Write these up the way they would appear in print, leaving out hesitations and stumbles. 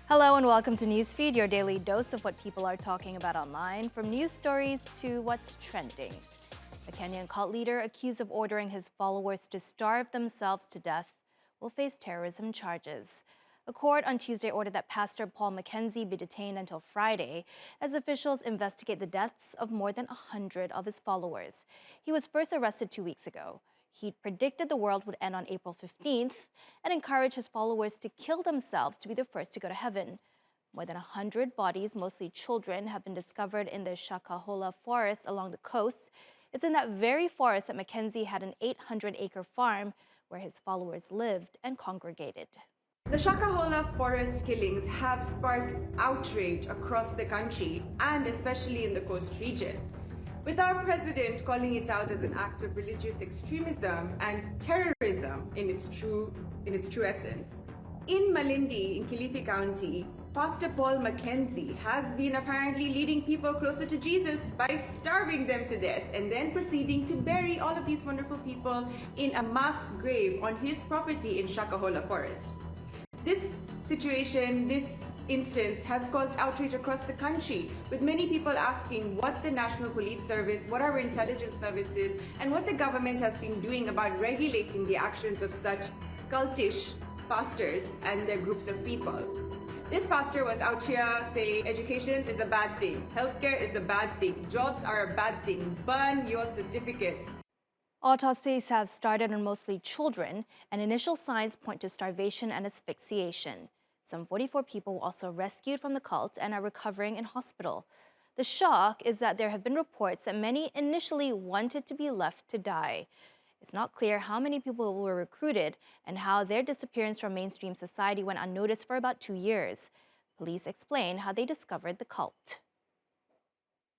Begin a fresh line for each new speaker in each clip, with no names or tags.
Hello and welcome to Newsfeed, your daily dose of what people are talking about online, from news stories to what's trending. A Kenyan cult leader accused of ordering his followers to starve themselves to death will face terrorism charges. A court on Tuesday ordered that Pastor Paul Mackenzie be detained until Friday as officials investigate the deaths of more than 100 of his followers. He was first arrested 2 weeks ago. He predicted the world would end on April 15th and encouraged his followers to kill themselves to be the first to go to heaven. More than 100 bodies, mostly children, have been discovered in the Shakahola forest along the coast. It's in that very forest that Mackenzie had an 800-acre farm where his followers lived and congregated.
The Shakahola forest killings have sparked outrage across the country and especially in the coast region, with our president calling it out as an act of religious extremism and terrorism in its true essence. In Malindi, in Kilifi County, Pastor Paul Mackenzie has been apparently leading people closer to Jesus by starving them to death and then proceeding to bury all of these wonderful people in a mass grave on his property in Shakahola Forest. This situation, this instance, has caused outrage across the country, with many people asking what the National Police Service, what our intelligence services, and what the government has been doing about regulating the actions of such cultish pastors and their groups of people. This pastor was out here saying education is a bad thing, healthcare is a bad thing, jobs are a bad thing, burn your certificates.
Autopsies have started on mostly children, and initial signs point to starvation and asphyxiation. Some 44 people were also rescued from the cult and are recovering in hospital. The shock is that there have been reports that many initially wanted to be left to die. It's not clear how many people were recruited and how their disappearance from mainstream society went unnoticed for about 2 years. Police explain how they discovered the cult.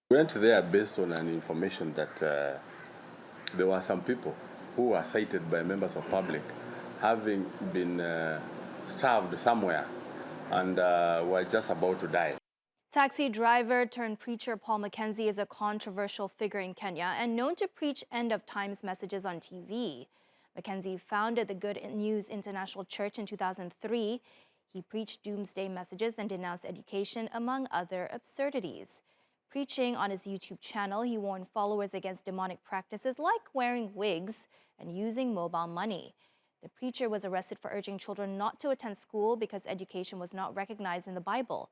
We went there based on an information that there were some people who were cited by members of public having been starved somewhere and were just about to die.
Taxi driver turned preacher Paul Mackenzie is a controversial figure in Kenya and known to preach end-of-times messages on TV. Mackenzie founded the Good News International Church in 2003. He preached doomsday messages and denounced education, among other absurdities. Preaching on his YouTube channel, he warned followers against demonic practices like wearing wigs and using mobile money. The preacher was arrested for urging children not to attend school because education was not recognized in the Bible.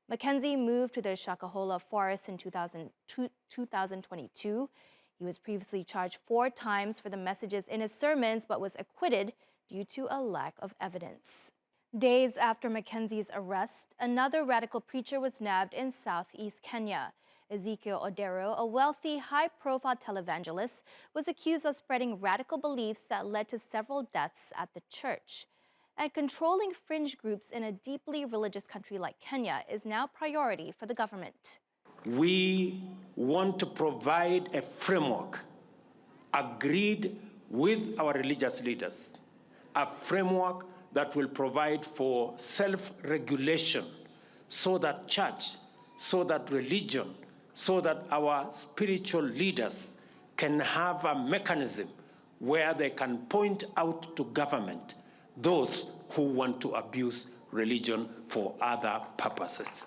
Mackenzie moved to the Shakahola forest in 2022. He was previously charged 4 times for the messages in his sermons, but was acquitted due to a lack of evidence. Days after Mackenzie's arrest, another radical preacher was nabbed in southeast Kenya. Ezekiel Odero, a wealthy, high-profile televangelist, was accused of spreading radical beliefs that led to several deaths at the church. And controlling fringe groups in a deeply religious country like Kenya is now priority for the government.
We want to provide a framework agreed with our religious leaders, a framework that will provide for self-regulation so that church, so that religion, so that our spiritual leaders can have a mechanism where they can point out to government those who want to abuse religion for other purposes.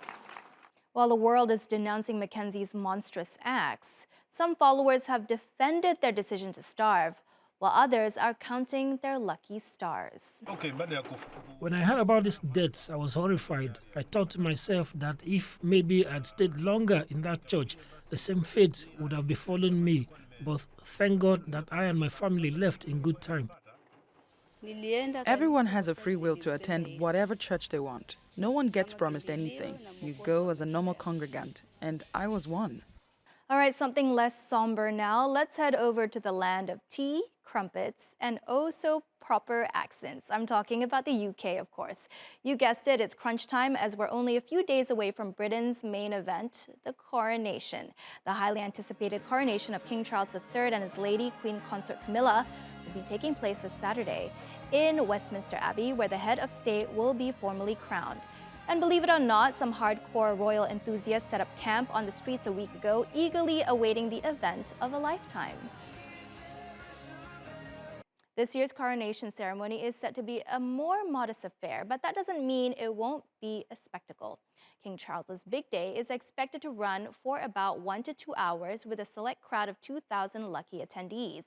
While the world is denouncing Mackenzie's monstrous acts, some followers have defended their decision to starve, while others are counting their lucky stars.
When I heard about these deaths, I was horrified. I thought to myself that if maybe I'd stayed longer in that church, the same fate would have befallen me. But thank God that I and my family left in good time.
Everyone has a free will to attend whatever church they want. No one gets promised anything. You go as a normal congregant, and I was one.
All right, something less somber now. Let's head over to the land of tea, crumpets, and oh-so-proper accents. I'm talking about the UK, of course. You guessed it, it's crunch time as we're only a few days away from Britain's main event, the coronation. The highly anticipated coronation of King Charles III and his lady, Queen Consort Camilla, will be taking place this Saturday in Westminster Abbey, where the head of state will be formally crowned. And believe it or not, some hardcore royal enthusiasts set up camp on the streets a week ago, eagerly awaiting the event of a lifetime. This year's coronation ceremony is set to be a more modest affair, but that doesn't mean it won't be a spectacle. King Charles's big day is expected to run for about 1 to 2 hours with a select crowd of 2,000 lucky attendees.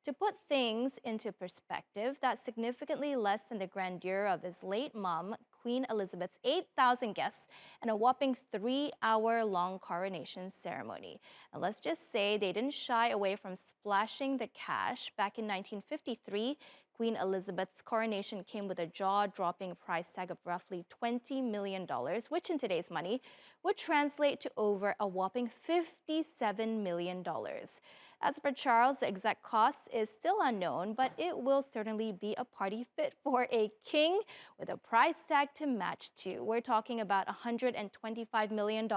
To put things into perspective, that's significantly less than the grandeur of his late mom, Queen Elizabeth's 8,000 guests and a whopping 3-hour-long coronation ceremony. And let's just say they didn't shy away from splashing the cash. Back in 1953, Queen Elizabeth's coronation came with a jaw-dropping price tag of roughly $20 million, which in today's money would translate to over a whopping $57 million. As for Charles, the exact cost is still unknown, but it will certainly be a party fit for a king with a price tag to match too. We're talking about $125 million,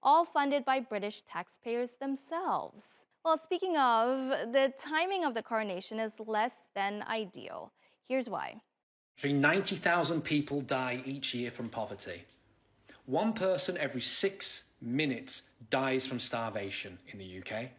all funded by British taxpayers themselves. Well, speaking of, the timing of the coronation is less than ideal. Here's why.
90,000 people die each year from poverty. One person every 6 minutes dies from starvation in the UK.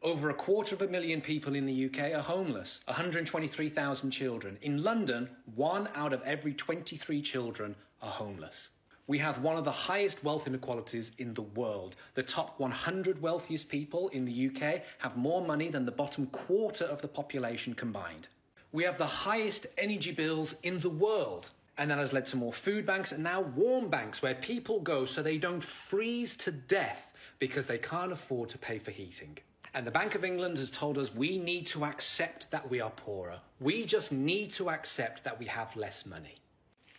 Over 250,000 people in the UK are homeless, 123,000 children. In London, 1 out of every 23 children are homeless. We have one of the highest wealth inequalities in the world. The top 100 wealthiest people in the UK have more money than the bottom quarter of the population combined. We have the highest energy bills in the world. And that has led to more food banks and now warm banks where people go so they don't freeze to death because they can't afford to pay for heating. And the Bank of England has told us we need to accept that we are poorer. We just need to accept that we have less money.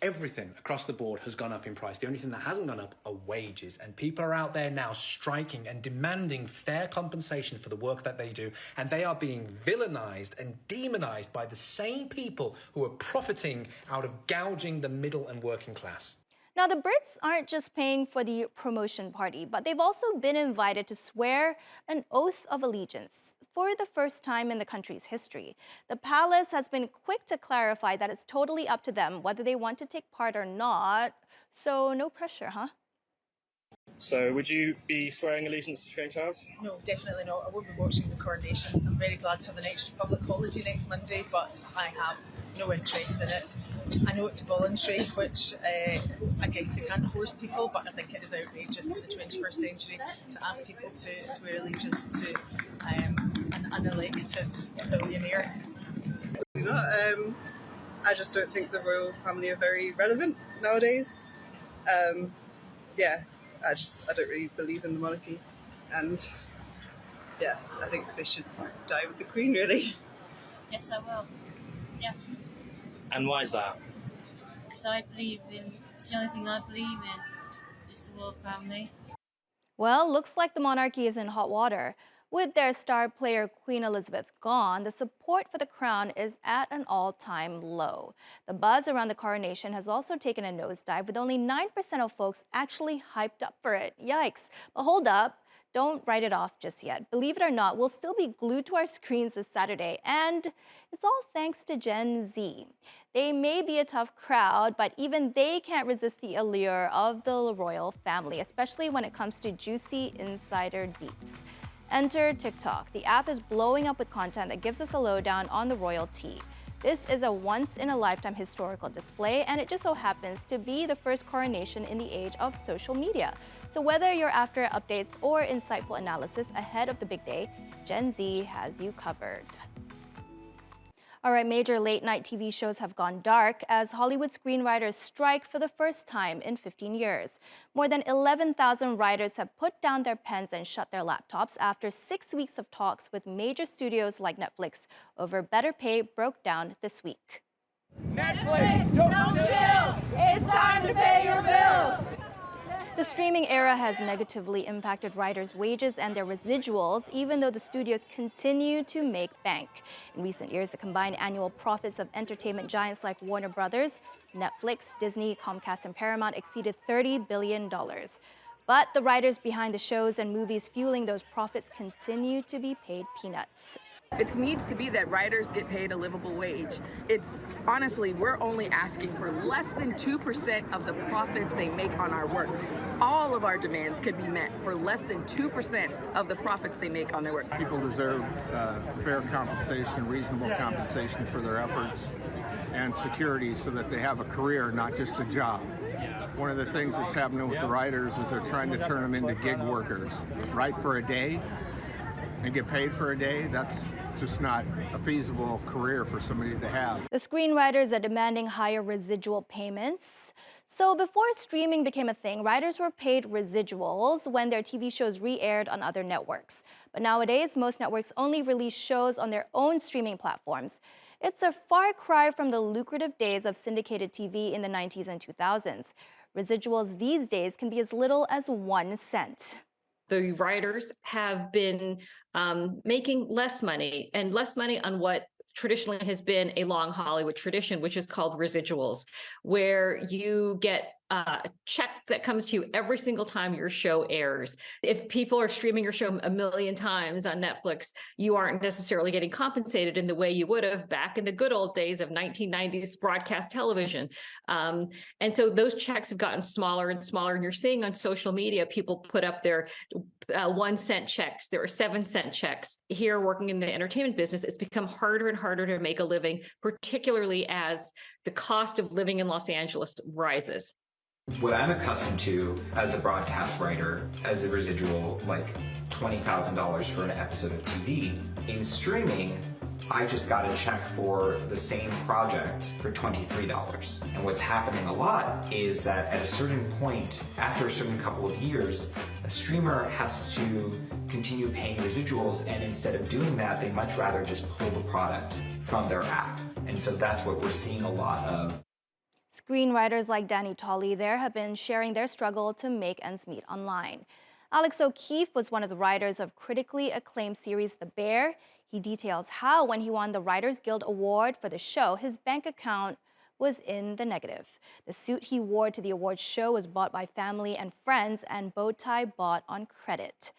Everything across the board has gone up in price. The only thing that hasn't gone up are wages. And people are out there now striking and demanding fair compensation for the work that they do. And they are being villainized and demonized by the same people who are profiting out of gouging the middle and working class.
Now, the Brits aren't just paying for the promotion party, but they've also been invited to swear an oath of allegiance for the first time in the country's history. The palace has been quick to clarify that it's totally up to them whether they want to take part or not. So no pressure, huh?
So would you be swearing allegiance to King Charles?
No, definitely not. I won't be watching the coronation. I'm very glad to have an extra public holiday next Monday, but I have no interest in it. I know it's voluntary, which I guess they can't force people, but I think it is outrageous in the 21st century to ask people to swear allegiance to an unelected billionaire.
I just don't think the royal family are very relevant nowadays. I don't really believe in the monarchy, and I think they should die with the Queen, really.
Yes, I will. Yeah.
And why is that?
Because I believe in, it's the only thing I believe in, is the royal family.
Well, looks like the monarchy is in hot water. With their star player Queen Elizabeth gone, the support for the crown is at an all-time low. The buzz around the coronation has also taken a nosedive, with only 9% of folks actually hyped up for it. Yikes. But hold up, don't write it off just yet. Believe it or not, we'll still be glued to our screens this Saturday, and it's all thanks to Gen Z. They may be a tough crowd, but even they can't resist the allure of the royal family, especially when it comes to juicy insider deets. Enter TikTok. The app is blowing up with content that gives us a lowdown on the royalty. This is a once-in-a-lifetime historical display, and it just so happens to be the first coronation in the age of social media. So whether you're after updates or insightful analysis ahead of the big day, Gen Z has you covered. All right, major late-night TV shows have gone dark as Hollywood screenwriters strike for the first time in 15 years. More than 11,000 writers have put down their pens and shut their laptops after 6 weeks of talks with major studios like Netflix over better pay broke down this week.
Netflix, don't chill! It's time to pay your bills!
The streaming era has negatively impacted writers' wages and their residuals, even though the studios continue to make bank. In recent years, the combined annual profits of entertainment giants like Warner Brothers, Netflix, Disney, Comcast, and Paramount exceeded $30 billion. But the writers behind the shows and movies fueling those profits continue to be paid peanuts.
It needs to be that writers get paid a livable wage. Honestly, we're only asking for less than 2% of the profits they make on our work. All of our demands could be met for less than 2% of the profits they make on their work.
People deserve fair compensation, reasonable compensation for their efforts, and security so that they have a career, not just a job. One of the things that's happening with the writers is they're trying to turn them into gig workers. Write for a day and get paid for a day, that's just not a feasible career for somebody to have.
The screenwriters are demanding higher residual payments. So before streaming became a thing, writers were paid residuals when their TV shows re-aired on other networks. But nowadays, most networks only release shows on their own streaming platforms. It's a far cry from the lucrative days of syndicated TV in the 90s and 2000s. Residuals these days can be as little as 1 cent.
The writers have been making less money on what traditionally has been a long Hollywood tradition, which is called residuals, where you get a check that comes to you every single time your show airs. If people are streaming your show a million times on Netflix, you aren't necessarily getting compensated in the way you would have back in the good old days of 1990s broadcast television. And so those checks have gotten smaller and smaller. And you're seeing on social media, people put up their 1 cent checks. There are 7 cent checks. Here, working in the entertainment business, it's become harder and harder to make a living, particularly as the cost of living in Los Angeles rises.
What I'm accustomed to as a broadcast writer, as a residual, like $20,000 for an episode of TV, in streaming, I just got a check for the same project for $23. And what's happening a lot is that at a certain point, after a certain couple of years, a streamer has to continue paying residuals, and instead of doing that, they much rather just pull the product from their app. And so that's what we're seeing a lot of.
Screenwriters like Danny Tolley there have been sharing their struggle to make ends meet online. Alex O'Keefe was one of the writers of critically acclaimed series The Bear. He details how, when he won the Writers Guild Award for the show, his bank account was in the negative. The suit he wore to the awards show was bought by family and friends, and bow tie bought on credit.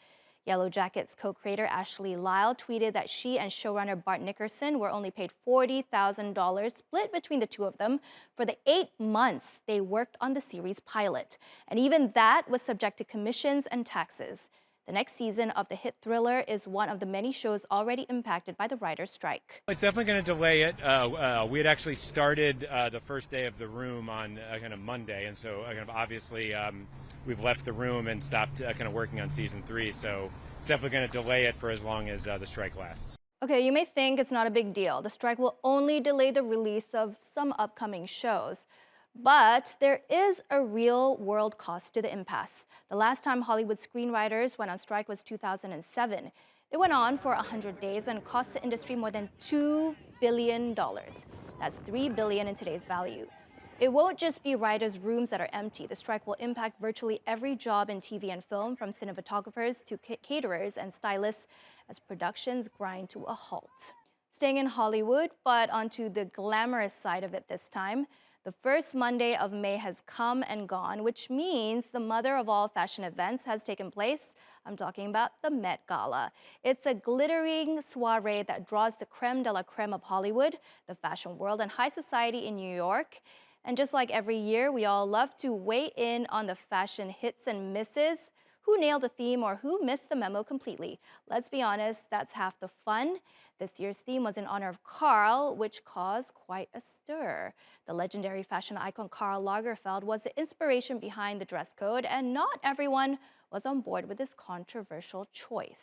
Yellow Jackets co-creator Ashley Lyle tweeted that she and showrunner Bart Nickerson were only paid $40,000, split between the two of them, for the 8 months they worked on the series pilot. And even that was subject to commissions and taxes. The next season of the hit thriller is one of the many shows already impacted by the writer's strike.
It's definitely going to delay it. We had actually started the first day of The Room on kind of Monday, and so kind of obviously we've left The Room and stopped kind of working on season 3. So it's definitely going to delay it for as long as the strike lasts.
Okay, you may think it's not a big deal. The strike will only delay the release of some upcoming shows. But there is a real-world cost to the impasse. The last time Hollywood screenwriters went on strike was 2007. It went on for 100 days and cost the industry more than $2 billion. That's $3 billion in today's value. It won't just be writers' rooms that are empty. The strike will impact virtually every job in TV and film, from cinematographers to caterers and stylists, as productions grind to a halt. Staying in Hollywood, but onto the glamorous side of it this time. The first Monday of May has come and gone, which means the mother of all fashion events has taken place. I'm talking about the Met Gala. It's a glittering soiree that draws the creme de la creme of Hollywood, the fashion world, and high society in New York. And just like every year, we all love to weigh in on the fashion hits and misses. Who nailed the theme or who missed the memo completely? Let's be honest, that's half the fun. This year's theme was in honor of Karl, which caused quite a stir. The legendary fashion icon Karl Lagerfeld was the inspiration behind the dress code, and not everyone was on board with this controversial choice.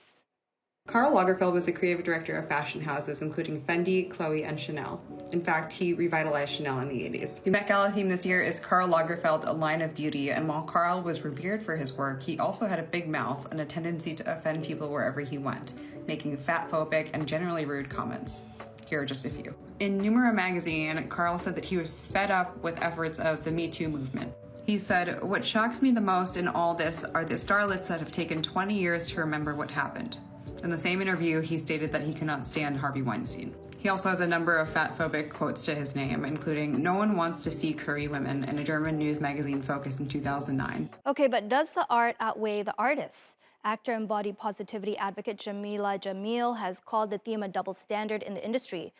Karl Lagerfeld was the creative director of fashion houses including Fendi, Chloe, and Chanel. In fact, he revitalized Chanel in the 80s. The Met Gala theme this year is Karl Lagerfeld, a line of beauty, and while Karl was revered for his work, he also had a big mouth and a tendency to offend people wherever he went, making fat-phobic and generally rude comments. Here are just a few. In Numero magazine, Karl said that he was fed up with efforts of the Me Too movement. He said, "What shocks me the most in all this are the starlets that have taken 20 years to remember what happened." In the same interview, he stated that he cannot stand Harvey Weinstein. He also has a number of fat-phobic quotes to his name, including "No one wants to see curvy women" in a German news magazine Focus in 2009.
Okay, but does the art outweigh the artists? Actor and body positivity advocate Jamila Jamil has called the theme a double standard in the industry,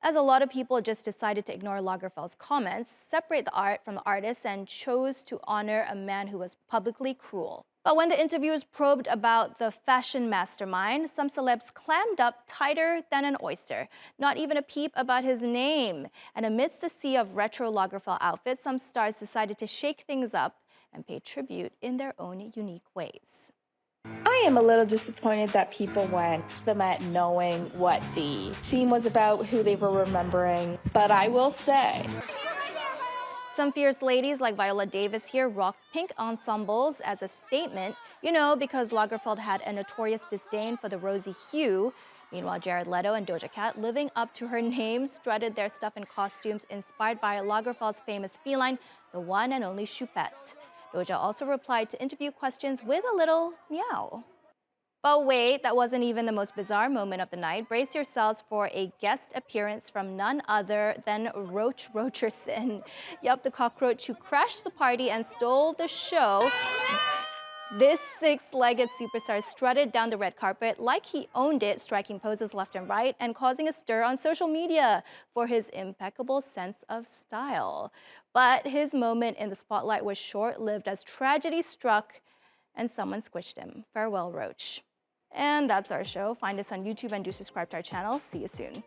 as a lot of people just decided to ignore Lagerfeld's comments, separate the art from the artist, and chose to honor a man who was publicly cruel. But when the interviewers probed about the fashion mastermind, some celebs clammed up tighter than an oyster, not even a peep about his name. And amidst the sea of retro Lagerfeld outfits, some stars decided to shake things up and pay tribute in their own unique ways.
I am a little disappointed that people went to the Met knowing what the theme was about, who they were remembering, but I will say,
some fierce ladies like Viola Davis here rocked pink ensembles as a statement, because Lagerfeld had a notorious disdain for the rosy hue. Meanwhile, Jared Leto and Doja Cat, living up to her name, strutted their stuff in costumes inspired by Lagerfeld's famous feline, the one and only Choupette. Doja also replied to interview questions with a little meow. But wait, that wasn't even the most bizarre moment of the night. Brace yourselves for a guest appearance from none other than Roach Rocherson. Yup, the cockroach who crashed the party and stole the show. This six-legged superstar strutted down the red carpet like he owned it, striking poses left and right and causing a stir on social media for his impeccable sense of style. But his moment in the spotlight was short-lived as tragedy struck and someone squished him. Farewell, Roach. And that's our show. Find us on YouTube and do subscribe to our channel. See you soon.